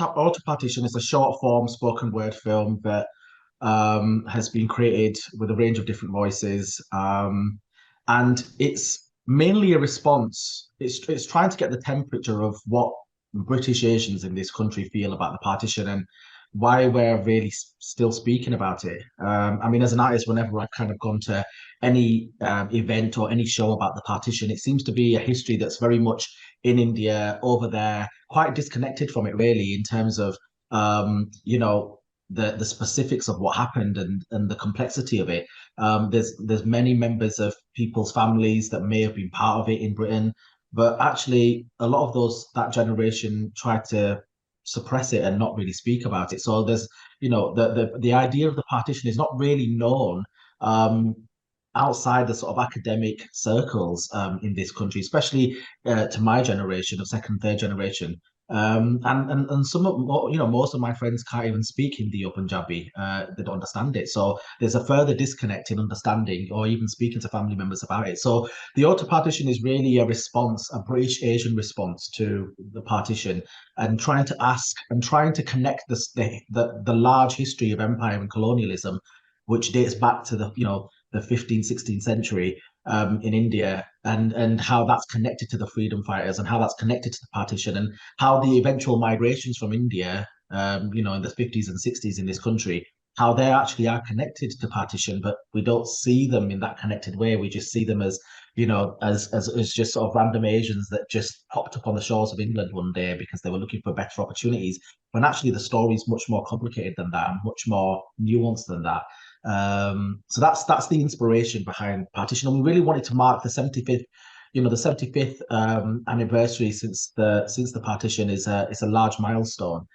Auto Partition is a short form spoken word film that has been created with a range of different voices. And it's mainly a response. It's trying to get the temperature of what British Asians in this country feel about the partition and why we're really still speaking about it. I mean, as an artist, whenever I've kind of gone to any event or any show about the partition, it seems to be a history that's very much in India, over there, quite disconnected from it, really, in terms of the specifics of what happened and the complexity of it. There's many members of people's families that may have been part of it in Britain, but actually a lot of those that generation tried to suppress it and not really speak about it. So there's the idea of the partition is not really known um, outside the sort of academic circles in this country, especially to my generation of second, third generation. And some of most of my friends can't even speak Hindi or Punjabi. They don't understand it. So there's a further disconnect in understanding or even speaking to family members about it. So the auto partition is really a response, a British Asian response to the partition, and trying to ask and trying to connect the large history of empire and colonialism, which dates back to the 15th, 16th century in India, and how that's connected to the freedom fighters and how that's connected to the partition and how the eventual migrations from India, in the 50s and 60s in this country, how they actually are connected to partition, but we don't see them in that connected way. We just see them as, as just sort of random Asians that just popped up on the shores of England one day because they were looking for better opportunities. When actually the story is much more complicated than that and much more nuanced than that. So that's the inspiration behind partition, and we really wanted to mark the 75th, the 75th anniversary since the partition is a large milestone.